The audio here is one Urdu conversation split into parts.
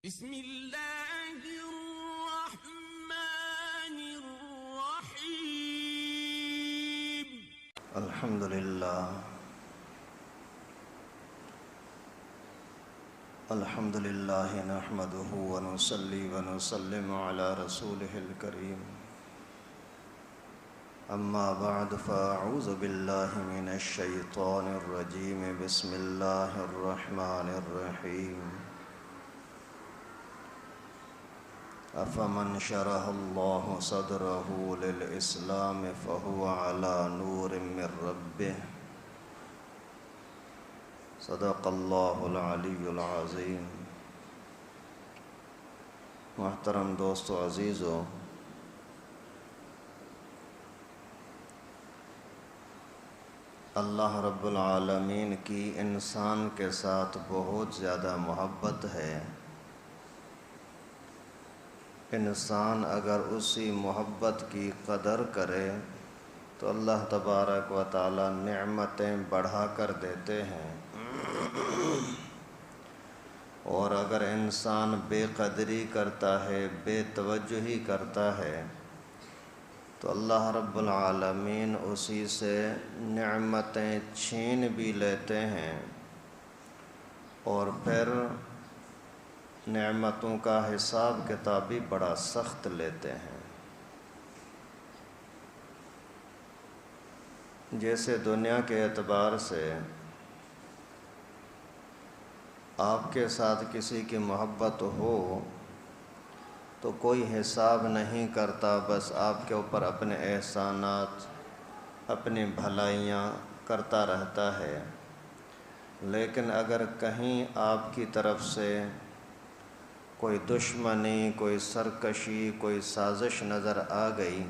بسم اللہ الرحمن الرحیم الحمد للہ نحمده ونصلي ونسلم على رسوله الكريم اما بعد فاعوذ باللہ من الشیطان الرجیم بسم اللہ الرحمن الرحیم افمن شرح اللہ صدرہ للاسلام فهو على نور من ربه صدق اللہ العلی العظیم۔ محترم دوستو عزیزو، اللہ رب العالمین کی انسان کے ساتھ بہت زیادہ محبت ہے۔ انسان اگر اسی محبت کی قدر کرے تو اللہ تبارک و تعالی نعمتیں بڑھا کر دیتے ہیں، اور اگر انسان بے قدری کرتا ہے، بے توجہی کرتا ہے تو اللہ رب العالمین اسی سے نعمتیں چھین بھی لیتے ہیں اور پھر نعمتوں کا حساب کتاب بھی بڑا سخت لیتے ہیں۔ جیسے دنیا کے اعتبار سے آپ کے ساتھ کسی کی محبت ہو تو کوئی حساب نہیں کرتا، بس آپ کے اوپر اپنے احسانات، اپنی بھلائیاں کرتا رہتا ہے۔ لیکن اگر کہیں آپ کی طرف سے کوئی دشمنی، کوئی سرکشی، کوئی سازش نظر آ گئی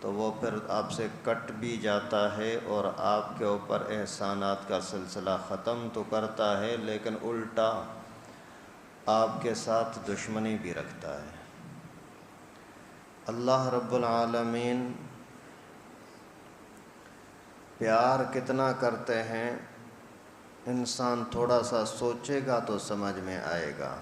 تو وہ پھر آپ سے کٹ بھی جاتا ہے اور آپ کے اوپر احسانات کا سلسلہ ختم تو کرتا ہے، لیکن الٹا آپ کے ساتھ دشمنی بھی رکھتا ہے۔ اللہ رب العالمین پیار کتنا کرتے ہیں، انسان تھوڑا سا سوچے گا تو سمجھ میں آئے گا،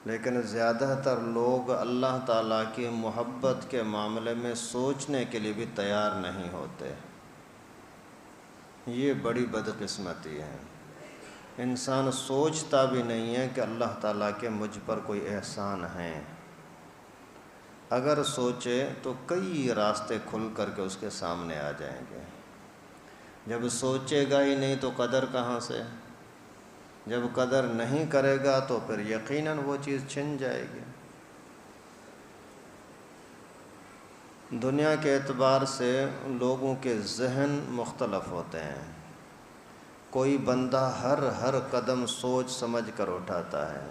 لیکن زیادہ تر لوگ اللہ تعالیٰ کی محبت کے معاملے میں سوچنے کے لیے بھی تیار نہیں ہوتے۔ یہ بڑی بدقسمتی ہے۔ انسان سوچتا بھی نہیں ہے کہ اللہ تعالیٰ کے مجھ پر کوئی احسان ہیں۔ اگر سوچے تو کئی راستے کھل کر کے اس کے سامنے آ جائیں گے۔ جب سوچے گا ہی نہیں تو قدر کہاں سے؟ جب قدر نہیں کرے گا تو پھر یقیناً وہ چیز چھن جائے گی۔ دنیا کے اعتبار سے لوگوں کے ذہن مختلف ہوتے ہیں۔ کوئی بندہ ہر قدم سوچ سمجھ کر اٹھاتا ہے،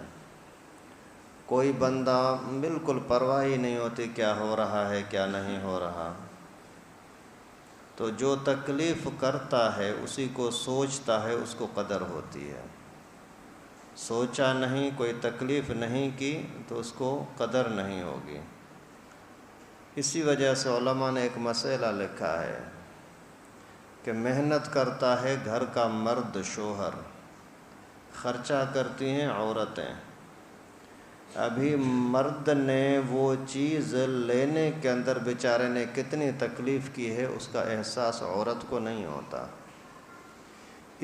کوئی بندہ بالکل پرواہ ہی نہیں ہوتی کیا ہو رہا ہے کیا نہیں ہو رہا۔ تو جو تکلیف کرتا ہے اسی کو سوچتا ہے، اس کو قدر ہوتی ہے۔ سوچا نہیں، کوئی تکلیف نہیں کی تو اس کو قدر نہیں ہوگی۔ اسی وجہ سے علماء نے ایک مسئلہ لکھا ہے کہ محنت کرتا ہے گھر کا مرد شوہر، خرچہ کرتی ہیں عورتیں۔ ابھی مرد نے وہ چیز لینے کے اندر بیچارے نے کتنی تکلیف کی ہے، اس کا احساس عورت کو نہیں ہوتا۔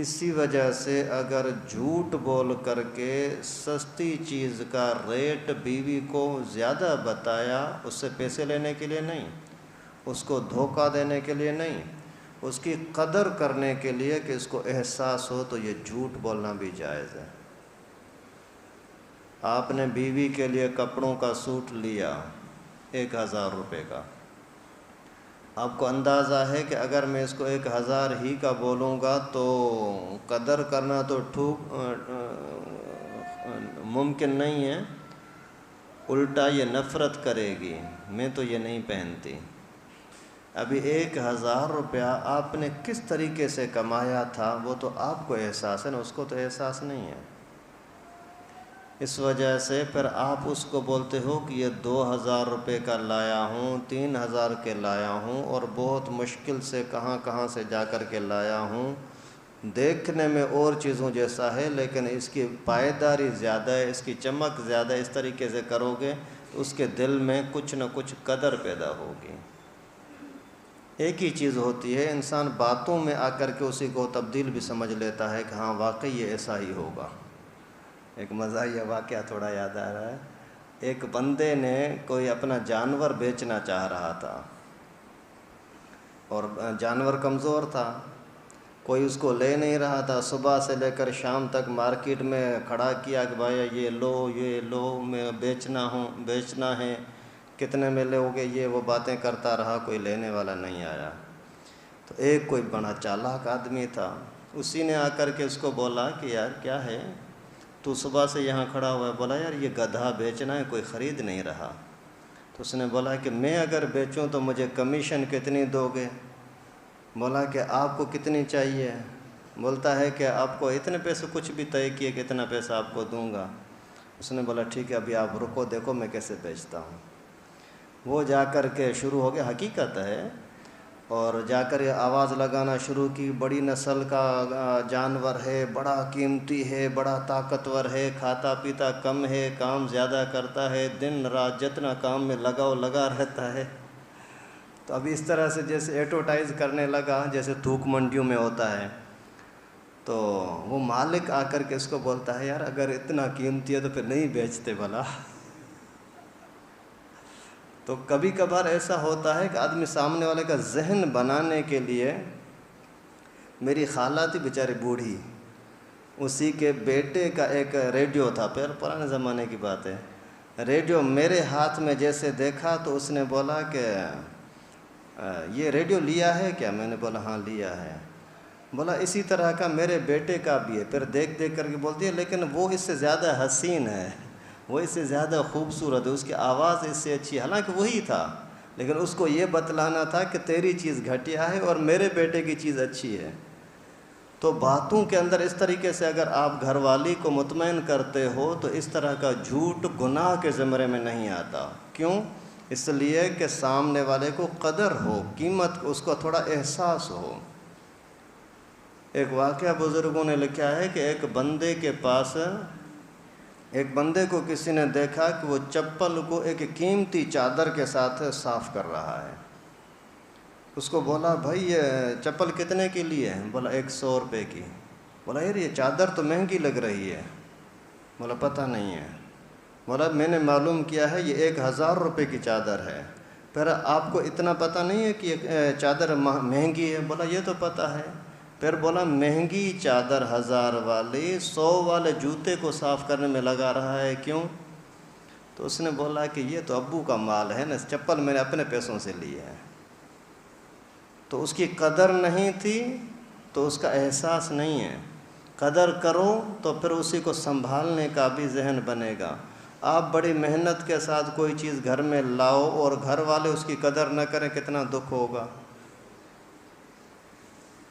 اسی وجہ سے اگر جھوٹ بول کر کے سستی چیز کا ریٹ بیوی کو زیادہ بتایا، اس سے پیسے لینے کے لیے نہیں، اس کو دھوکہ دینے کے لیے نہیں، اس کی قدر کرنے کے لیے کہ اس کو احساس ہو، تو یہ جھوٹ بولنا بھی جائز ہے۔ آپ نے بیوی کے لیے کپڑوں کا سوٹ لیا 1000 روپے کا، آپ کو اندازہ ہے کہ اگر میں اس کو 1000 ہی کا بولوں گا تو قدر کرنا تو ممکن نہیں ہے، الٹا یہ نفرت کرے گی، میں تو یہ نہیں پہنتی۔ ابھی 1000 روپیہ آپ نے کس طریقے سے کمایا تھا وہ تو آپ کو احساس ہے نا، اس کو تو احساس نہیں ہے۔ اس وجہ سے پھر آپ اس کو بولتے ہو کہ یہ 2000 روپے کا لایا ہوں، 3000 کے لایا ہوں، اور بہت مشکل سے کہاں کہاں سے جا کر کے لایا ہوں، دیکھنے میں اور چیزوں جیسا ہے لیکن اس کی پائیداری زیادہ ہے، اس کی چمک زیادہ ہے، اس طریقے سے کرو گے تو اس کے دل میں کچھ نہ کچھ قدر پیدا ہوگی۔ ایک ہی چیز ہوتی ہے، انسان باتوں میں آ کر کے اسی کو تبدیل بھی سمجھ لیتا ہے کہ ہاں واقعی یہ ایسا ہی ہوگا۔ ایک مزاحیہ واقعہ تھوڑا یاد آ رہا ہے، ایک بندے نے کوئی اپنا جانور بیچنا چاہ رہا تھا اور جانور کمزور تھا، کوئی اس کو لے نہیں رہا تھا۔ صبح سے لے کر شام تک مارکیٹ میں کھڑا کیا کہ بھائی یہ لو میں بیچنا ہے، کتنے میں لو گے، یہ وہ باتیں کرتا رہا، کوئی لینے والا نہیں آیا۔ تو ایک کوئی بڑا چالاک آدمی تھا، اسی نے آ کر کے اس کو بولا کہ یار کیا ہے، تو صبح سے یہاں کھڑا ہوا ہے، بولا یار یہ گدھا بیچنا ہے، کوئی خرید نہیں رہا۔ تو اس نے بولا کہ میں اگر بیچوں تو مجھے کمیشن کتنی دو گے؟ بولا کہ آپ کو کتنی چاہیے؟ بولتا ہے کہ آپ کو اتنے پیسے، کچھ بھی طے کیے کہ اتنا پیسہ آپ کو دوں گا۔ اس نے بولا ٹھیک ہے ابھی آپ رکو، دیکھو میں کیسے بیچتا ہوں۔ وہ جا کر کے شروع ہو گیا، حقیقت ہے، اور جا کر یہ آواز لگانا شروع کی، بڑی نسل کا جانور ہے، بڑا قیمتی ہے، بڑا طاقتور ہے، کھاتا پیتا کم ہے، کام زیادہ کرتا ہے، دن رات جتنا کام میں لگا رہتا ہے۔ تو ابھی اس طرح سے جیسے ایڈورٹائز کرنے لگا جیسے تھوک منڈیوں میں ہوتا ہے۔ تو وہ مالک آ کر کے اس کو بولتا ہے یار اگر اتنا قیمتی ہے تو پھر نہیں بیچتے بھلا۔ تو کبھی کبھار ایسا ہوتا ہے کہ آدمی سامنے والے کا ذہن بنانے کے لیے، میری خالہ تھی بیچاری بوڑھی، اسی کے بیٹے کا ایک ریڈیو تھا، پھر پرانے زمانے کی بات ہے، ریڈیو میرے ہاتھ میں جیسے دیکھا تو اس نے بولا کہ یہ ریڈیو لیا ہے کیا؟ میں نے بولا ہاں لیا ہے۔ بولا اسی طرح کا میرے بیٹے کا بھی ہے، پھر دیکھ کر کے بولتی ہے لیکن وہ اس سے زیادہ حسین ہے، وہ اس سے زیادہ خوبصورت ہے، اس کی آواز اس سے اچھی ہے۔ حالانکہ وہی تھا، لیکن اس کو یہ بتلانا تھا کہ تیری چیز گھٹیا ہے اور میرے بیٹے کی چیز اچھی ہے۔ تو باتوں کے اندر اس طریقے سے اگر آپ گھر والی کو مطمئن کرتے ہو تو اس طرح کا جھوٹ گناہ کے زمرے میں نہیں آتا۔ کیوں؟ اس لیے کہ سامنے والے کو قدر ہو، قیمت، اس کو تھوڑا احساس ہو۔ ایک واقعہ بزرگوں نے لکھا ہے کہ ایک بندے کو کسی نے دیکھا کہ وہ چپل کو ایک قیمتی چادر کے ساتھ صاف کر رہا ہے۔ اس کو بولا بھائی یہ چپل کتنے کی لی ہے؟ بولا 100 روپے کی۔ بولا یار یہ چادر تو مہنگی لگ رہی ہے۔ بولا پتہ نہیں ہے۔ بولا میں نے معلوم کیا ہے یہ 1000 روپے کی چادر ہے۔ پھر آپ کو اتنا پتہ نہیں ہے کہ یہ چادر مہنگی ہے؟ بولا یہ تو پتہ ہے۔ پھر بولا مہنگی چادر 1000 والی 100 والے جوتے کو صاف کرنے میں لگا رہا ہے، کیوں؟ تو اس نے بولا کہ یہ تو ابو کا مال ہے نا، چپل میں نے اپنے پیسوں سے لی ہے۔ تو اس کی قدر نہیں تھی تو اس کا احساس نہیں ہے۔ قدر کرو تو پھر اسی کو سنبھالنے کا بھی ذہن بنے گا۔ آپ بڑی محنت کے ساتھ کوئی چیز گھر میں لاؤ اور گھر والے اس کی قدر نہ کریں، کتنا دکھ ہوگا۔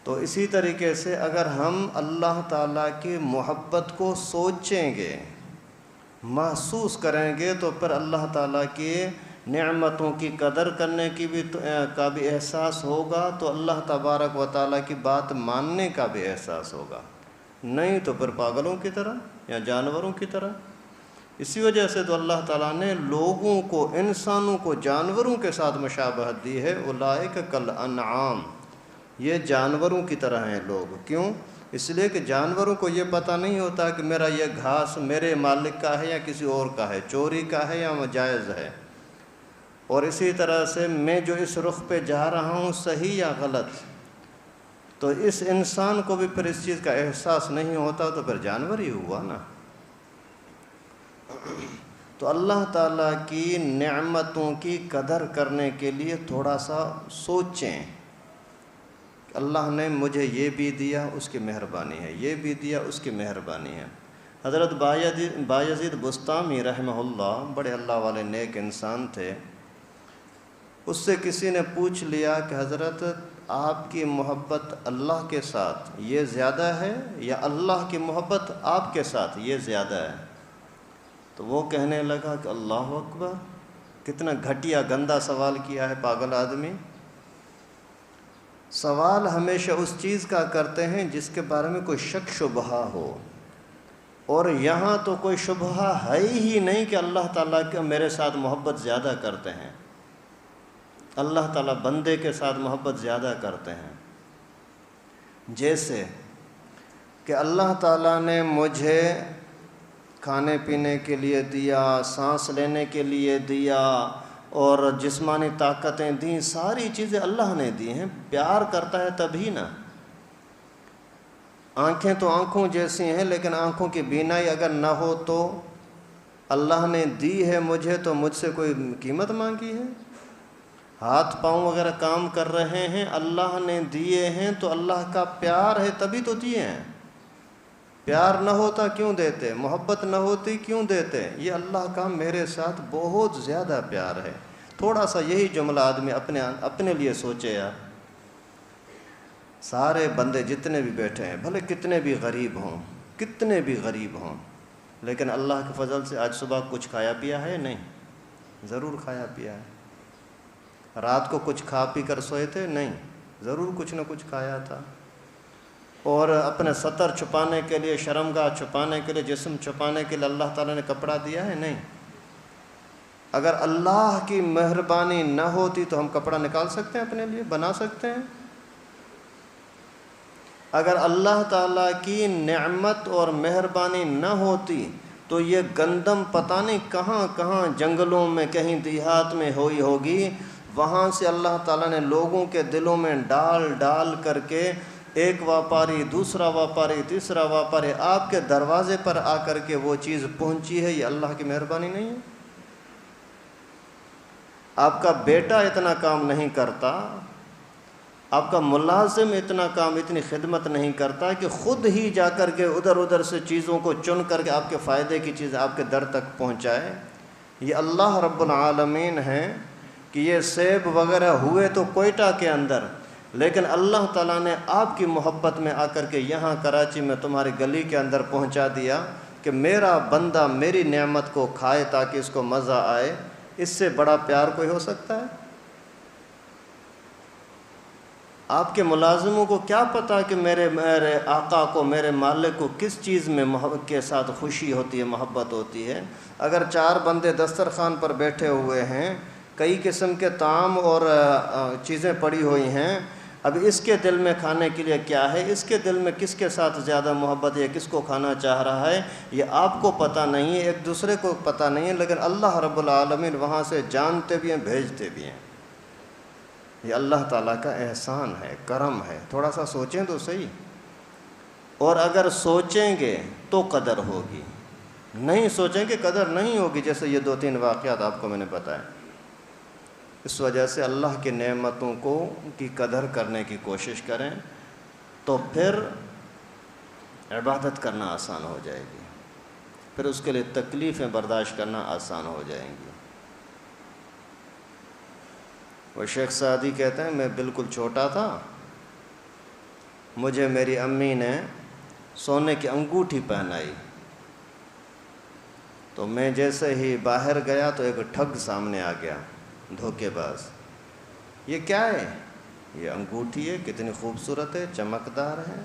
تو اسی طریقے سے اگر ہم اللہ تعالیٰ کی محبت کو سوچیں گے، محسوس کریں گے، تو پھر اللہ تعالیٰ کی نعمتوں کی قدر کرنے کا بھی احساس ہوگا، تو اللہ تبارک و تعالیٰ کی بات ماننے کا بھی احساس ہوگا۔ نہیں تو پھر پاگلوں کی طرح یا جانوروں کی طرح۔ اسی وجہ سے تو اللہ تعالیٰ نے لوگوں کو، انسانوں کو جانوروں کے ساتھ مشابہت دی ہے۔ اولئک کالانعام، یہ جانوروں کی طرح ہیں لوگ۔ کیوں؟ اس لیے کہ جانوروں کو یہ پتہ نہیں ہوتا کہ میرا یہ گھاس میرے مالک کا ہے یا کسی اور کا ہے، چوری کا ہے یا جائز ہے، اور اسی طرح سے میں جو اس رخ پہ جا رہا ہوں صحیح یا غلط۔ تو اس انسان کو بھی پھر اس چیز کا احساس نہیں ہوتا تو پھر جانور ہی ہوا نا۔ تو اللہ تعالیٰ کی نعمتوں کی قدر کرنے کے لیے تھوڑا سا سوچیں، اللہ نے مجھے یہ بھی دیا، اس کی مہربانی ہے، یہ بھی دیا، اس کی مہربانی ہے۔ حضرت بایزید بسطامی رحمہ اللہ بڑے اللہ والے نیک انسان تھے۔ اس سے کسی نے پوچھ لیا کہ حضرت آپ کی محبت اللہ کے ساتھ یہ زیادہ ہے یا اللہ کی محبت آپ کے ساتھ یہ زیادہ ہے؟ تو وہ کہنے لگا کہ اللہ اکبر، کتنا گھٹیا گندا سوال کیا ہے پاگل آدمی۔ سوال ہمیشہ اس چیز کا کرتے ہیں جس کے بارے میں کوئی شک شبہ ہو، اور یہاں تو کوئی شبہ ہے ہی نہیں کہ اللہ تعالیٰ کے میرے ساتھ محبت زیادہ کرتے ہیں، اللہ تعالیٰ بندے کے ساتھ محبت زیادہ کرتے ہیں۔ جیسے کہ اللہ تعالیٰ نے مجھے کھانے پینے کے لیے دیا، سانس لینے کے لیے دیا، اور جسمانی طاقتیں دیں، ساری چیزیں اللہ نے دی ہیں، پیار کرتا ہے تبھی نا۔ آنکھیں تو آنکھوں جیسی ہیں، لیکن آنکھوں کی بینائی اگر نہ ہو تو اللہ نے دی ہے مجھے، تو مجھ سے کوئی قیمت مانگی ہے؟ ہاتھ پاؤں وغیرہ کام کر رہے ہیں، اللہ نے دیے ہیں، تو اللہ کا پیار ہے تبھی تو دیے ہیں۔ پیار نہ ہوتا کیوں دیتے؟ محبت نہ ہوتی کیوں دیتے؟ یہ اللہ کا میرے ساتھ بہت زیادہ پیار ہے۔ تھوڑا سا یہی جملہ آدمی اپنے لیے سوچے یار، سارے بندے جتنے بھی بیٹھے ہیں، بھلے کتنے بھی غریب ہوں، لیکن اللہ کے فضل سے آج صبح کچھ کھایا پیا ہے؟ نہیں، ضرور کھایا پیا ہے۔ رات کو کچھ کھا پی کر سوئے تھے؟ نہیں، ضرور کچھ نہ کچھ کھایا تھا۔ اور اپنے ستر چھپانے کے لیے، شرمگاہ چھپانے کے لیے، جسم چھپانے کے لیے اللہ تعالیٰ نے کپڑا دیا ہے؟ نہیں۔ اگر اللہ کی مہربانی نہ ہوتی تو ہم کپڑا نکال سکتے ہیں اپنے لیے، بنا سکتے ہیں؟ اگر اللہ تعالیٰ کی نعمت اور مہربانی نہ ہوتی تو یہ گندم پتہ نہیں کہاں کہاں جنگلوں میں، کہیں دیہات میں ہوئی ہوگی، وہاں سے اللہ تعالیٰ نے لوگوں کے دلوں میں ڈال کر کے، ایک واپاری، دوسرا واپاری، تیسرا واپاری، آپ کے دروازے پر آ کر کے وہ چیز پہنچی ہے۔ یہ اللہ کی مہربانی نہیں ہے؟ آپ کا بیٹا اتنا کام نہیں کرتا، آپ کا ملازم اتنا کام، اتنی خدمت نہیں کرتا کہ خود ہی جا کر کے ادھر سے چیزوں کو چن کر کے آپ کے فائدے کی چیزیں آپ کے در تک پہنچائے۔ یہ اللہ رب العالمین ہیں کہ یہ سیب وغیرہ ہوئے تو کوئٹہ کے اندر، لیکن اللہ تعالیٰ نے آپ کی محبت میں آ کر کے یہاں کراچی میں تمہاری گلی کے اندر پہنچا دیا کہ میرا بندہ میری نعمت کو کھائے تاکہ اس کو مزہ آئے۔ اس سے بڑا پیار کوئی ہو سکتا ہے؟ آپ کے ملازموں کو کیا پتا کہ میرے آقا کو، میرے مالک کو کس چیز میں کے ساتھ خوشی ہوتی ہے، محبت ہوتی ہے؟ اگر 4 بندے دسترخوان پر بیٹھے ہوئے ہیں، کئی قسم کے طعام اور چیزیں پڑی ہوئی ہیں، اب اس کے دل میں کھانے کے لیے کیا ہے، اس کے دل میں کس کے ساتھ زیادہ محبت ہے، کس کو کھانا چاہ رہا ہے، یہ آپ کو پتہ نہیں ہے، ایک دوسرے کو پتہ نہیں ہے، لیکن اللہ رب العالمین وہاں سے جانتے بھی ہیں، بھیجتے بھی ہیں۔ یہ اللہ تعالیٰ کا احسان ہے، کرم ہے۔ تھوڑا سا سوچیں تو صحیح، اور اگر سوچیں گے تو قدر ہوگی، نہیں سوچیں گے قدر نہیں ہوگی، جیسے یہ 2-3 واقعات آپ کو میں نے بتائے۔ اس وجہ سے اللہ کی نعمتوں کی قدر کرنے کی کوشش کریں، تو پھر عبادت کرنا آسان ہو جائے گی، پھر اس کے لیے تکلیفیں برداشت کرنا آسان ہو جائیں گی۔ وہ شیخ سعدی کہتے ہیں میں بالکل چھوٹا تھا، مجھے میری امی نے سونے کی انگوٹھی پہنائی، تو میں جیسے ہی باہر گیا تو ایک ٹھگ سامنے آ گیا، دھوکے باز۔ یہ کیا ہے؟ یہ انگوٹھی ہے، کتنی خوبصورت ہے، چمکدار ہے،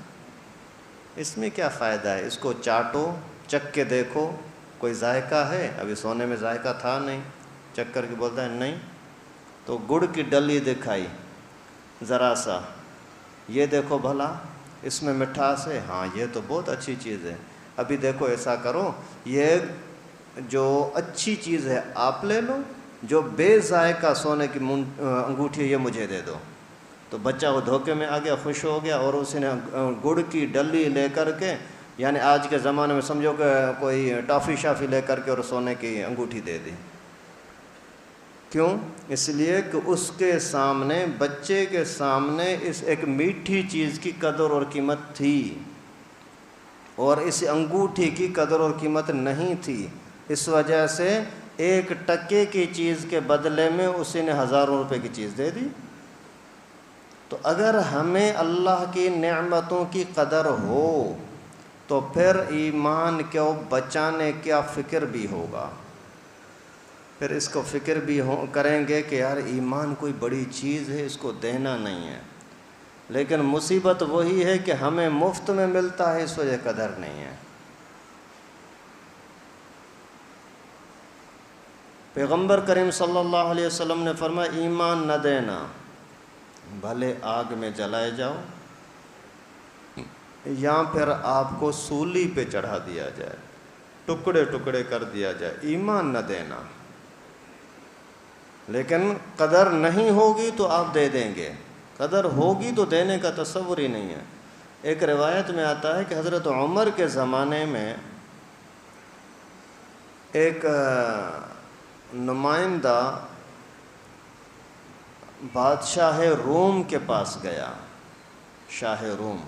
اس میں کیا فائدہ ہے؟ اس کو چاٹو، چکھ کے دیکھو، کوئی ذائقہ ہے؟ ابھی سونے میں ذائقہ تھا نہیں، چکھ کر کے بولتا ہے نہیں۔ تو گڑ کی ڈلی دکھائی ذرا سا، یہ دیکھو بھلا اس میں مٹھاس ہے، ہاں یہ تو بہت اچھی چیز ہے، ابھی دیکھو ایسا کرو، یہ جو اچھی چیز ہے آپ لے لو، جو بے ذائقہ سونے کی انگوٹھی ہے یہ مجھے دے دو۔ تو بچہ وہ دھوکے میں آ گیا، خوش ہو گیا، اور اس نے گڑ کی ڈلی لے کر کے، یعنی آج کے زمانے میں سمجھو کہ کوئی ٹافی شافی لے کر کے اور سونے کی انگوٹھی دے دی۔ کیوں؟ اس لیے کہ اس کے سامنے، بچے کے سامنے اس ایک میٹھی چیز کی قدر اور قیمت تھی، اور اس انگوٹھی کی قدر اور قیمت نہیں تھی۔ اس وجہ سے 1 ٹکے کی چیز کے بدلے میں اسی نے ہزاروں روپے کی چیز دے دی۔ تو اگر ہمیں اللہ کی نعمتوں کی قدر ہو تو پھر ایمان کو بچانے کا فکر بھی ہوگا، پھر اس کو فکر بھی کریں گے کہ یار ایمان کوئی بڑی چیز ہے، اس کو دینا نہیں ہے۔ لیکن مصیبت وہی ہے کہ ہمیں مفت میں ملتا ہے، اس وجہ قدر نہیں ہے۔ پیغمبر کریم صلی اللہ علیہ وسلم نے فرمایا ایمان نہ دینا، بھلے آگ میں جلائے جاؤ یا پھر آپ کو سولی پہ چڑھا دیا جائے، ٹکڑے ٹکڑے کر دیا جائے، ایمان نہ دینا۔ لیکن قدر نہیں ہوگی تو آپ دے دیں گے، قدر ہوگی تو دینے کا تصور ہی نہیں ہے۔ ایک روایت میں آتا ہے کہ حضرت عمر کے زمانے میں ایک نمائندہ بادشاہ روم کے پاس گیا، شاہ روم،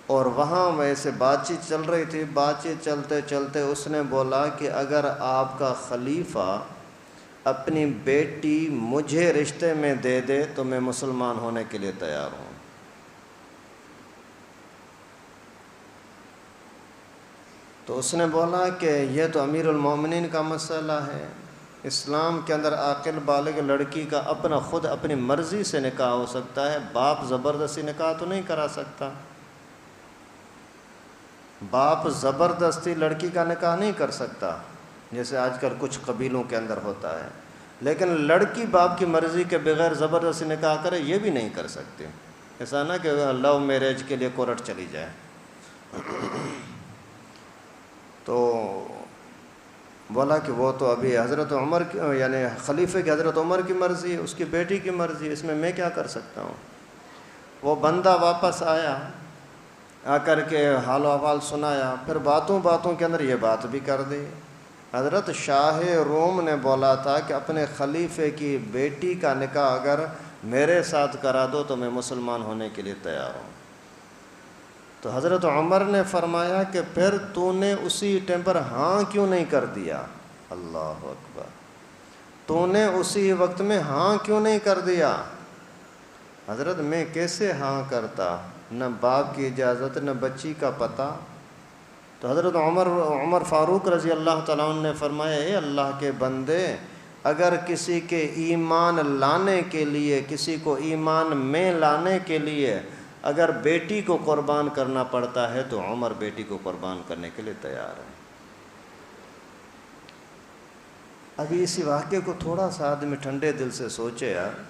اور وہاں ویسے بات چیت چل رہی تھی۔ بات چیت چلتے چلتے اس نے بولا کہ اگر آپ کا خلیفہ اپنی بیٹی مجھے رشتے میں دے دے تو میں مسلمان ہونے کے لیے تیار ہوں۔ تو اس نے بولا کہ یہ تو امیر المومنین کا مسئلہ ہے، اسلام کے اندر عاقل بالغ لڑکی کا خود اپنی مرضی سے نکاح ہو سکتا ہے، باپ زبردستی نکاح تو نہیں کرا سکتا، باپ زبردستی لڑکی کا نکاح نہیں کر سکتا جیسے آج کل کچھ قبیلوں کے اندر ہوتا ہے، لیکن لڑکی باپ کی مرضی کے بغیر زبردستی نکاح کرے یہ بھی نہیں کر سکتی۔ ایسا نہ کہ لو میرج کے لیے کورٹ چلی جائے۔ تو بولا کہ وہ تو ابھی حضرت عمر یعنی خلیفہ کی حضرت عمر کی مرضی ہے، اس کی بیٹی کی مرضی ہے، اس میں کیا کر سکتا ہوں۔ وہ بندہ واپس آیا، آ کر کے حال و احوال سنایا، پھر باتوں کے اندر یہ بات بھی کر دی۔ حضرت شاہ روم نے بولا تھا کہ اپنے خلیفے کی بیٹی کا نکاح اگر میرے ساتھ کرا دو تو میں مسلمان ہونے کے لیے تیار ہوں۔ تو حضرت عمر نے فرمایا کہ پھر تو نے اسی ٹائم پر ہاں کیوں نہیں کر دیا؟ اللہ اکبر، تو نے اسی وقت میں ہاں کیوں نہیں کر دیا؟ حضرت میں کیسے ہاں کرتا، نہ باپ کی اجازت نہ بچی کا پتہ۔ تو حضرت عمر فاروق رضی اللہ تعالیٰ عنہ نے فرمایا اے اللہ کے بندے، اگر کسی کے ایمان لانے کے لیے، کسی کو ایمان میں لانے کے لیے اگر بیٹی کو قربان کرنا پڑتا ہے تو عمر بیٹی کو قربان کرنے کے لیے تیار ہے۔ ابھی اسی واقعے کو تھوڑا سا آدمی ٹھنڈے دل سے سوچے یار،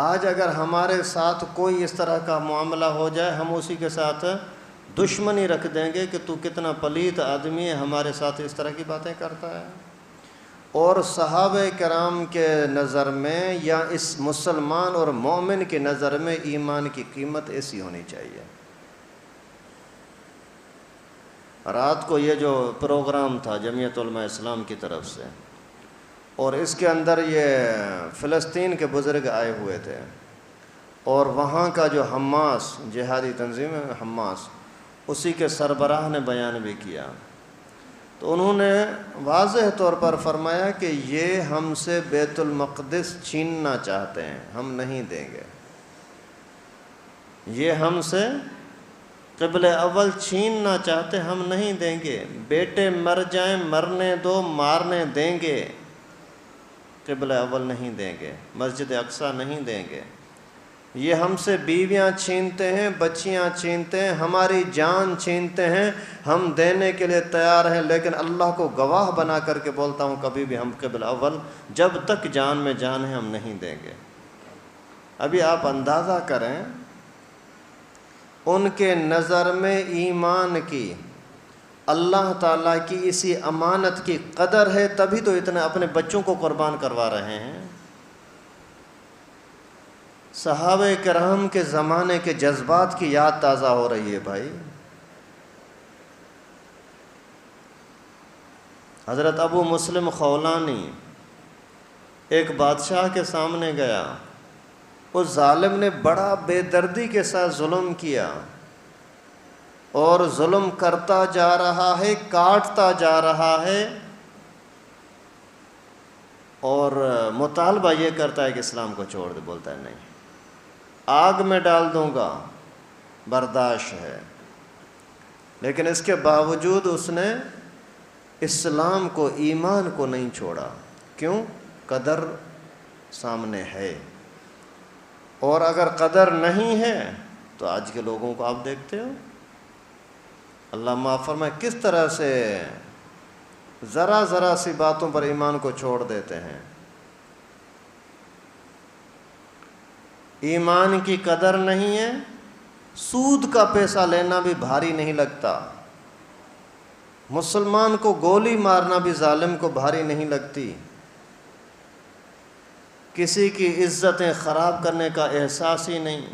آج اگر ہمارے ساتھ کوئی اس طرح کا معاملہ ہو جائے ہم اسی کے ساتھ دشمنی رکھ دیں گے کہ تو کتنا پلیت آدمی ہے، ہمارے ساتھ اس طرح کی باتیں کرتا ہے۔ اور صحابہ کرام کے نظر میں یا اس مسلمان اور مومن کی نظر میں ایمان کی قیمت ایسی ہونی چاہیے۔ رات کو یہ جو پروگرام تھا جمعیت علماء اسلام کی طرف سے، اور اس کے اندر یہ فلسطین کے بزرگ آئے ہوئے تھے، اور وہاں کا جو حماس جہادی تنظیم ہے حماس، اسی کے سربراہ نے بیان بھی کیا۔ تو انہوں نے واضح طور پر فرمایا کہ یہ ہم سے بیت المقدس چھیننا چاہتے ہیں، ہم نہیں دیں گے۔ یہ ہم سے قبلہ اول چھیننا چاہتے، ہم نہیں دیں گے۔ بیٹے مر جائیں، مرنے دو، مارنے دیں گے، قبلہ اول نہیں دیں گے، مسجد اقصیٰ نہیں دیں گے۔ یہ ہم سے بیویاں چھینتے ہیں، بچیاں چھینتے ہیں، ہماری جان چھینتے ہیں، ہم دینے کے لیے تیار ہیں، لیکن اللہ کو گواہ بنا کر کے بولتا ہوں کبھی بھی ہم قبلہ اول جب تک جان میں جان ہے ہم نہیں دیں گے۔ ابھی آپ اندازہ کریں ان کے نظر میں ایمان کی، اللہ تعالیٰ کی اسی امانت کی قدر ہے، تبھی تو اتنے اپنے بچوں کو قربان کروا رہے ہیں۔ صحابہ کرام کے زمانے کے جذبات کی یاد تازہ ہو رہی ہے بھائی۔ حضرت ابو مسلم خولانی ایک بادشاہ کے سامنے گیا، اس ظالم نے بڑا بے دردی کے ساتھ ظلم کیا، اور ظلم کرتا جا رہا ہے، کاٹتا جا رہا ہے، اور مطالبہ یہ کرتا ہے کہ اسلام کو چھوڑ دے، بولتا ہے نہیں، آگ میں ڈال دوں گا، برداشت ہے۔ لیکن اس کے باوجود اس نے اسلام کو، ایمان کو نہیں چھوڑا۔ کیوں؟ قدر سامنے ہے۔ اور اگر قدر نہیں ہے تو آج کے لوگوں کو آپ دیکھتے ہو، اللہ معاف فرمائے کس طرح سے ذرا ذرا سی باتوں پر ایمان کو چھوڑ دیتے ہیں۔ ایمان کی قدر نہیں ہے، سود کا پیسہ لینا بھی بھاری نہیں لگتا، مسلمان کو گولی مارنا بھی ظالم کو بھاری نہیں لگتی، کسی کی عزتیں خراب کرنے کا احساس ہی نہیں،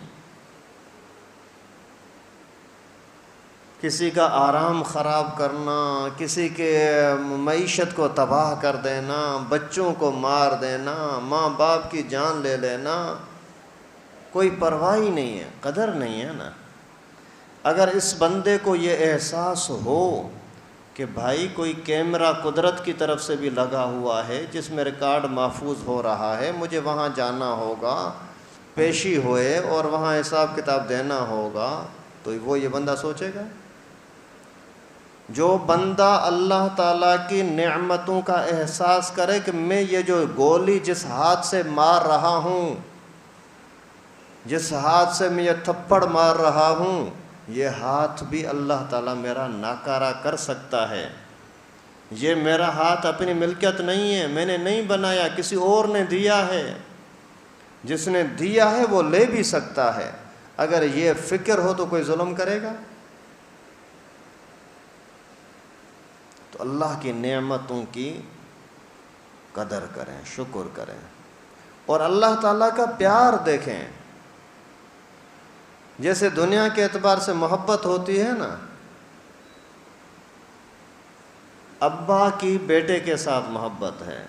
کسی کا آرام خراب کرنا، کسی کے معیشت کو تباہ کر دینا، بچوں کو مار دینا، ماں باپ کی جان لے لینا، کوئی پرواہ ہی نہیں ہے، قدر نہیں ہے نا۔ اگر اس بندے کو یہ احساس ہو کہ بھائی کوئی کیمرہ قدرت کی طرف سے بھی لگا ہوا ہے جس میں ریکارڈ محفوظ ہو رہا ہے، مجھے وہاں جانا ہوگا، پیشی ہوئے اور وہاں حساب کتاب دینا ہوگا، تو وہ یہ بندہ سوچے گا؟ جو بندہ اللہ تعالیٰ کی نعمتوں کا احساس کرے کہ میں یہ جو گولی جس ہاتھ سے مار رہا ہوں، جس ہاتھ سے میں یہ تھپڑ مار رہا ہوں، یہ ہاتھ بھی اللہ تعالیٰ میرا ناکارہ کر سکتا ہے، یہ میرا ہاتھ اپنی ملکیت نہیں ہے، میں نے نہیں بنایا، کسی اور نے دیا ہے، جس نے دیا ہے وہ لے بھی سکتا ہے۔ اگر یہ فکر ہو تو کوئی ظلم کرے گا؟ تو اللہ کی نعمتوں کی قدر کریں، شکر کریں، اور اللہ تعالیٰ کا پیار دیکھیں۔ جیسے دنیا کے اعتبار سے محبت ہوتی ہے نا، ابا کی بیٹے کے ساتھ محبت ہے،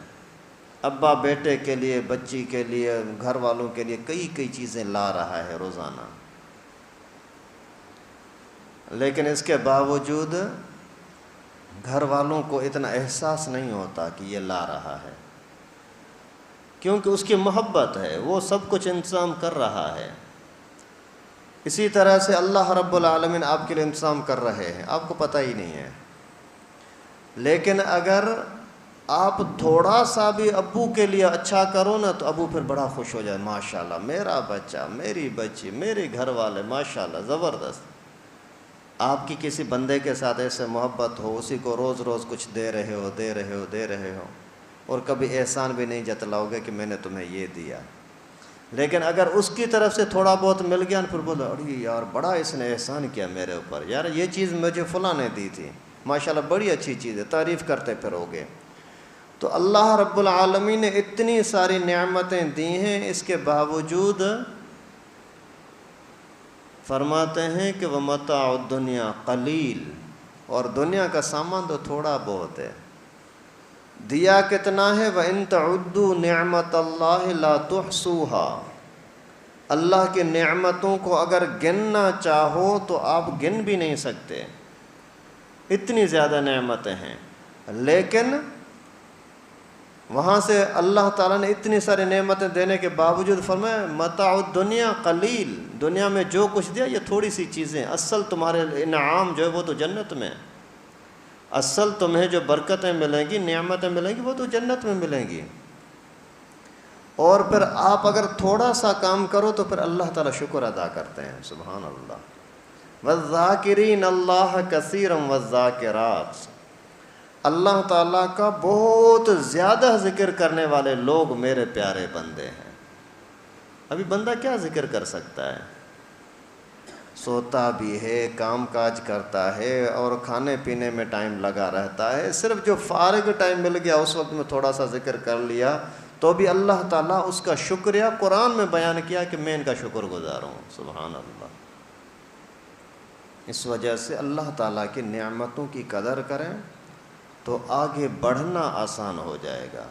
ابا بیٹے کے لیے، بچی کے لیے، گھر والوں کے لیے کئی چیزیں لا رہا ہے روزانہ، لیکن اس کے باوجود گھر والوں کو اتنا احساس نہیں ہوتا کہ یہ لا رہا ہے، کیونکہ اس کی محبت ہے، وہ سب کچھ انتظام کر رہا ہے۔ اسی طرح سے اللہ رب العالمین آپ کے لیے انتظام کر رہے ہیں، آپ کو پتہ ہی نہیں ہے، لیکن اگر آپ تھوڑا سا بھی ابو کے لیے اچھا کرو نا تو ابو پھر بڑا خوش ہو جائے، ماشاءاللہ میرا بچہ، میری بچی، میرے گھر والے ماشاءاللہ زبردست۔ آپ کی کسی بندے کے ساتھ ایسے محبت ہو، اسی کو روز روز کچھ دے رہے ہو اور کبھی احسان بھی نہیں جتلاؤ گے کہ میں نے تمہیں یہ دیا، لیکن اگر اس کی طرف سے تھوڑا بہت مل گیا پھر بولو ارے یار بڑا اس نے احسان کیا میرے اوپر، یار یہ چیز مجھے فلاں نے دی تھی، ماشاءاللہ بڑی اچھی چیز ہے، تعریف کرتے پھروگے۔ تو اللہ رب العالمین نے اتنی ساری نعمتیں دی ہیں، اس کے باوجود فرماتے ہیں کہ وَمَتَاعُ الدُّنْيَا قَلِيلٌ، اور دنیا کا سامان تو تھوڑا بہت ہے، دیا کتنا ہے وَإِن تَعُدُّوا نِعْمَةَ اللَّهِ لَا تُحْصُوهَا، اللہ کی نعمتوں کو اگر گننا چاہو تو آپ گن بھی نہیں سکتے، اتنی زیادہ نعمتیں ہیں، لیکن وہاں سے اللہ تعالیٰ نے اتنی ساری نعمتیں دینے کے باوجود فرمایا متاع الدنیا قلیل، دنیا میں جو کچھ دیا یہ تھوڑی سی چیزیں، اصل تمہارے انعام جو ہے وہ تو جنت میں، اصل تمہیں جو برکتیں ملیں گی، نعمتیں ملیں گی وہ تو جنت میں ملیں گی۔ اور پھر آپ اگر تھوڑا سا کام کرو تو پھر اللہ تعالیٰ شکر ادا کرتے ہیں، سبحان اللہ۔ وَالذَّاكِرِينَ اللَّهَ كَثِيرًا وَالذَّاكِرَاتِ، اللہ تعالیٰ کا بہت زیادہ ذکر کرنے والے لوگ میرے پیارے بندے ہیں۔ ابھی بندہ کیا ذکر کر سکتا ہے؟ سوتا بھی ہے، کام کاج کرتا ہے اور کھانے پینے میں ٹائم لگا رہتا ہے، صرف جو فارغ ٹائم مل گیا اس وقت میں تھوڑا سا ذکر کر لیا، تو بھی اللہ تعالیٰ اس کا شکریہ قرآن میں بیان کیا کہ میں ان کا شکر گزار ہوں، سبحان اللہ۔ اس وجہ سے اللہ تعالیٰ کی نعمتوں کی قدر کریں تو آگے بڑھنا آسان ہو جائے گا،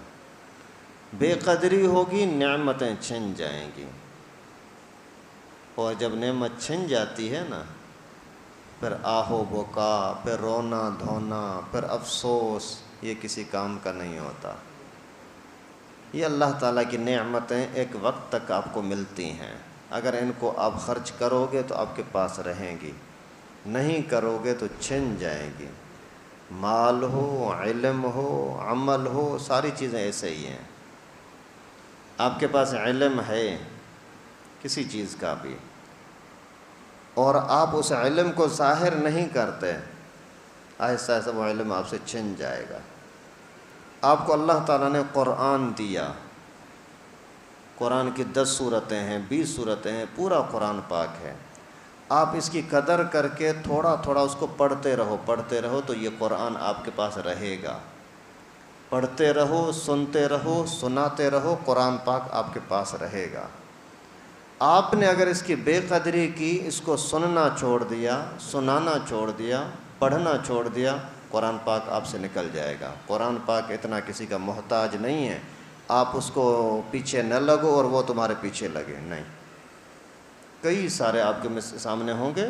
بے قدری ہوگی نعمتیں چھن جائیں گی، اور جب نعمت چھن جاتی ہے نا پھر آہو بکا، پھر رونا دھونا، پھر افسوس، یہ کسی کام کا نہیں ہوتا۔ یہ اللہ تعالیٰ کی نعمتیں ایک وقت تک آپ کو ملتی ہیں، اگر ان کو آپ خرچ کرو گے تو آپ کے پاس رہیں گی، نہیں کرو گے تو چھن جائیں گی، مال ہو، علم ہو، عمل ہو، ساری چیزیں ایسے ہی ہیں۔ آپ کے پاس علم ہے کسی چیز کا بھی، اور آپ اس علم کو ظاہر نہیں کرتے، آہستہ آہستہ وہ علم آپ سے چھن جائے گا۔ آپ کو اللہ تعالیٰ نے قرآن دیا، قرآن کی 10 سورتیں ہیں، 20 سورتیں ہیں، پورا قرآن پاک ہے۔ آپ اس کی قدر کر کے تھوڑا تھوڑا اس کو پڑھتے رہو تو یہ قرآن آپ کے پاس رہے گا۔ پڑھتے رہو، سنتے رہو، سناتے رہو، قرآن پاک آپ کے پاس رہے گا۔ آپ نے اگر اس کی بے قدری کی، اس کو سننا چھوڑ دیا، سنانا چھوڑ دیا، پڑھنا چھوڑ دیا، قرآن پاک آپ سے نکل جائے گا۔ قرآن پاک اتنا کسی کا محتاج نہیں ہے، آپ اس کو پیچھے نہ لگو اور وہ تمہارے پیچھے لگے، نہیں۔ کئی سارے آپ کے سامنے ہوں گے،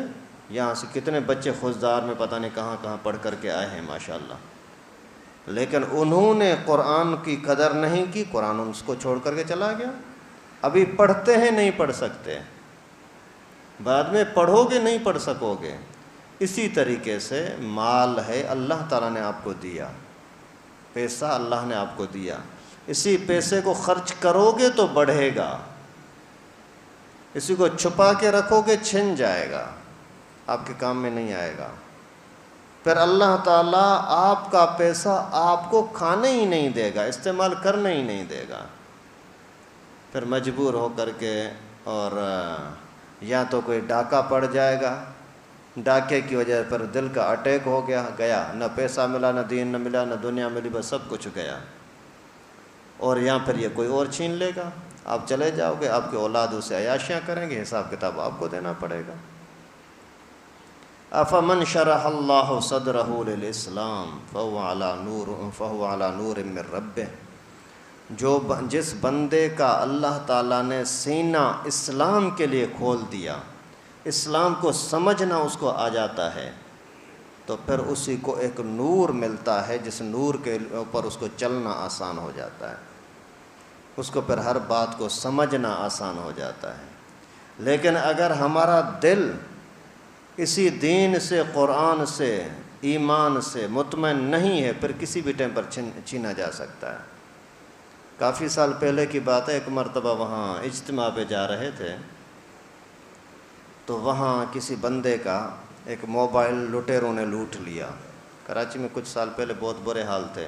یہاں سے کتنے بچے خضدار میں پتہ نہیں کہاں کہاں پڑھ کر کے آئے ہیں ماشاءاللہ، لیکن انہوں نے قرآن کی قدر نہیں کی، قرآن اس کو چھوڑ کر کے چلا گیا۔ ابھی پڑھتے ہیں، نہیں پڑھ سکتے، بعد میں پڑھو گے نہیں پڑھ سکو گے۔ اسی طریقے سے مال ہے، اللہ تعالیٰ نے آپ کو دیا، پیسہ اللہ نے آپ کو دیا، اسی پیسے کو خرچ کرو گے تو بڑھے گا، اسی کو چھپا کے رکھو گے چھن جائے گا، آپ کے کام میں نہیں آئے گا۔ پھر اللہ تعالیٰ آپ کا پیسہ آپ کو کھانے ہی نہیں دے گا، استعمال کرنے ہی نہیں دے گا۔ پھر مجبور ہو کر کے، اور یا تو کوئی ڈاکہ پڑ جائے گا، ڈاکے کی وجہ پر دل کا اٹیک ہو گیا، نہ پیسہ ملا، نہ دین نہ ملا، نہ دنیا ملی، بس سب کچھ گیا، اور یہاں پھر یہ کوئی اور چھین لے گا، آپ چلے جاؤ گے، آپ کے اولاد اسے عیاشیاں کریں گے، حساب کتاب آپ کو دینا پڑے گا۔ افمن شرح اللہ صدرہ للاسلام فہو علی نور من ربہ، جس بندے کا اللہ تعالیٰ نے سینہ اسلام کے لیے کھول دیا، اسلام کو سمجھنا اس کو آ جاتا ہے، تو پھر اسی کو ایک نور ملتا ہے، جس نور کے اوپر اس کو چلنا آسان ہو جاتا ہے، اس کو پھر ہر بات کو سمجھنا آسان ہو جاتا ہے۔ لیکن اگر ہمارا دل اسی دین سے، قرآن سے، ایمان سے مطمئن نہیں ہے، پھر کسی بھی ٹائم پر چھینا جا سکتا ہے۔ کافی سال پہلے کی بات ہے، ایک مرتبہ وہاں اجتماع پہ جا رہے تھے، تو وہاں کسی بندے کا ایک موبائل لٹیروں نے لوٹ لیا، کراچی میں کچھ سال پہلے بہت برے حال تھے،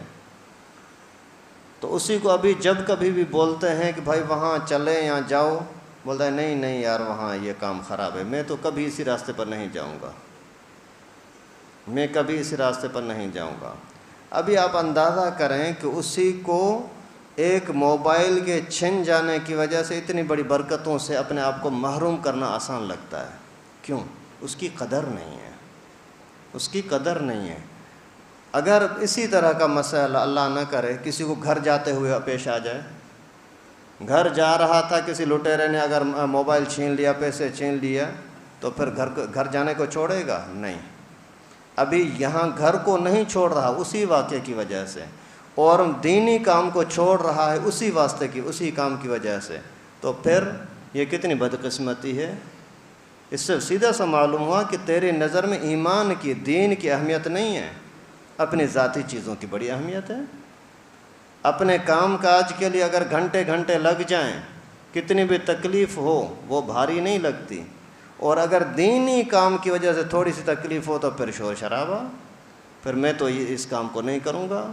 تو اسی کو ابھی جب کبھی بھی بولتے ہیں کہ بھائی وہاں چلیں یا جاؤ، بولتا ہے نہیں یار وہاں یہ کام خراب ہے، میں تو کبھی اسی راستے پر نہیں جاؤں گا، میں کبھی اسی راستے پر نہیں جاؤں گا۔ ابھی آپ اندازہ کریں کہ اسی کو ایک موبائل کے چھن جانے کی وجہ سے اتنی بڑی برکتوں سے اپنے آپ کو محروم کرنا آسان لگتا ہے، کیوں؟ اس کی قدر نہیں ہے، اس کی قدر نہیں ہے۔ اگر اسی طرح کا مسئلہ اللہ نہ کرے کسی کو گھر جاتے ہوئے پیش آ جائے، گھر جا رہا تھا، کسی لٹیرے نے اگر موبائل چھین لیا، پیسے چھین لیا، تو پھر گھر جانے کو چھوڑے گا؟ نہیں۔ ابھی یہاں گھر کو نہیں چھوڑ رہا اسی واقعے کی وجہ سے، اور دینی کام کو چھوڑ رہا ہے اسی کام کی وجہ سے، تو پھر یہ کتنی بدقسمتی ہے۔ اس سے سیدھا سا معلوم ہوا کہ تیری نظر میں ایمان کی، دین کی اہمیت نہیں ہے، اپنی ذاتی چیزوں کی بڑی اہمیت ہے۔ اپنے کام کاج کے لیے اگر گھنٹے گھنٹے لگ جائیں، کتنی بھی تکلیف ہو وہ بھاری نہیں لگتی، اور اگر دینی کام کی وجہ سے تھوڑی سی تکلیف ہو تو پھر شور شرابہ، پھر میں تو اس کام کو نہیں کروں گا۔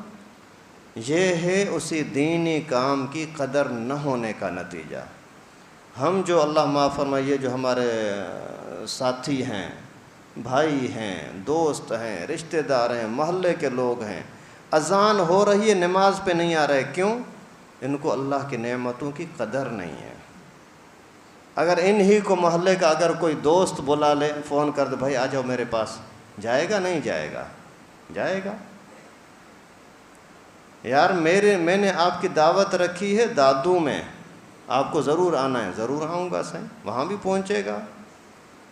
یہ ہے اسی دینی کام کی قدر نہ ہونے کا نتیجہ۔ ہم جو اللہ معاف فرمائے، یہ جو ہمارے ساتھی ہیں، بھائی ہیں، دوست ہیں، رشتہ دار ہیں، محلے کے لوگ ہیں، اذان ہو رہی ہے نماز پہ نہیں آ رہے، کیوں؟ ان کو اللہ کی نعمتوں کی قدر نہیں ہے۔ اگر انہی کو محلے کا اگر کوئی دوست بلا لے، فون کر دے بھائی آ جاؤ میرے پاس، جائے گا نہیں جائے گا؟ جائے گا۔ یار میں نے آپ کی دعوت رکھی ہے دادو میں، آپ کو ضرور آنا ہے، ضرور آؤں گا صحیح، وہاں بھی پہنچے گا۔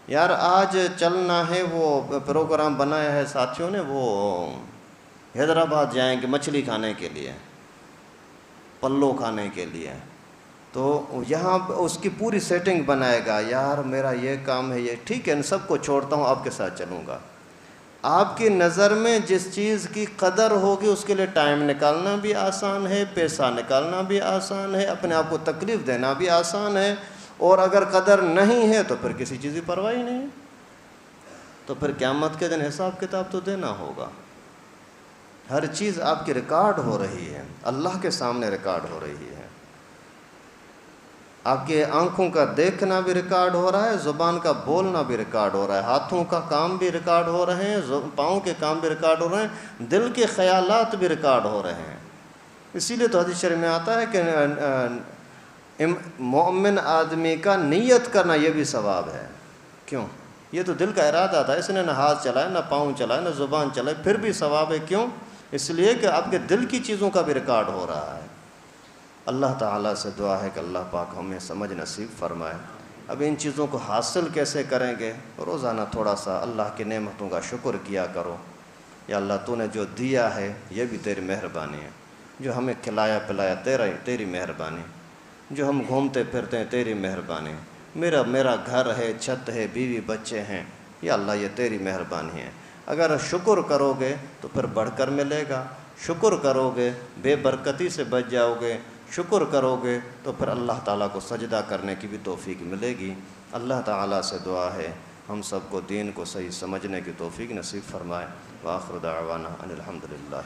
یار آج چلنا ہے، وہ پروگرام بنایا ہے ساتھیوں نے، وہ حیدرآباد جائیں گے مچھلی کھانے کے لیے، پلو کھانے کے لیے، تو یہاں اس کی پوری سیٹنگ بنائے گا۔ یار میرا یہ کام ہے، یہ ٹھیک ہے، ان سب کو چھوڑتا ہوں، آپ کے ساتھ چلوں گا۔ آپ کی نظر میں جس چیز کی قدر ہوگی اس کے لیے ٹائم نکالنا بھی آسان ہے، پیسہ نکالنا بھی آسان ہے، اپنے آپ کو تکلیف دینا بھی آسان ہے، اور اگر قدر نہیں ہے تو پھر کسی چیز کی پرواہ ہی نہیں ہے، تو پھر قیامت کے دن حساب کتاب تو دینا ہوگا۔ ہر چیز آپ کی ریکارڈ ہو رہی ہے، اللہ کے سامنے ریکارڈ ہو رہی ہے۔ آپ کے آنکھوں کا دیکھنا بھی ریکارڈ ہو رہا ہے، زبان کا بولنا بھی ریکارڈ ہو رہا ہے، ہاتھوں کا کام بھی ریکارڈ ہو رہے ہیں، پاؤں کے کام بھی ریکارڈ ہو رہے ہیں، دل کے خیالات بھی ریکارڈ ہو رہے ہیں۔ اسی لیے تو حدیث شریف میں آتا ہے کہ مومن آدمی کا نیت کرنا یہ بھی ثواب ہے۔ کیوں؟ یہ تو دل کا ارادہ تھا، اس نے نہ ہاتھ چلائے، نہ پاؤں چلائے، نہ زبان چلائے، پھر بھی ثواب ہے۔ کیوں؟ اس لیے کہ آپ کے دل کی چیزوں کا بھی ریکارڈ ہو رہا ہے۔ اللہ تعالیٰ سے دعا ہے کہ اللہ پاک ہمیں سمجھ نصیب فرمائے۔ اب ان چیزوں کو حاصل کیسے کریں گے؟ روزانہ تھوڑا سا اللہ کی نعمتوں کا شکر کیا کرو۔ یا اللہ تو نے جو دیا ہے یہ بھی تیری مہربانی ہے، جو ہمیں کھلایا پلایا تیری مہربانی، جو ہم گھومتے پھرتے ہیں تیری مہربانی، میرا گھر ہے، چھت ہے، بیوی بچے ہیں، یا اللہ یہ تیری مہربانی ہے۔ اگر شکر کرو گے تو پھر بڑھ کر ملے گا، شکر کرو گے بے برکتی سے بچ جاؤ گے، شکر کرو گے تو پھر اللہ تعالیٰ کو سجدہ کرنے کی بھی توفیق ملے گی۔ اللہ تعالیٰ سے دعا ہے ہم سب کو دین کو صحیح سمجھنے کی توفیق نصیب فرمائے۔ وآخر دعوانا ان الحمدللہ۔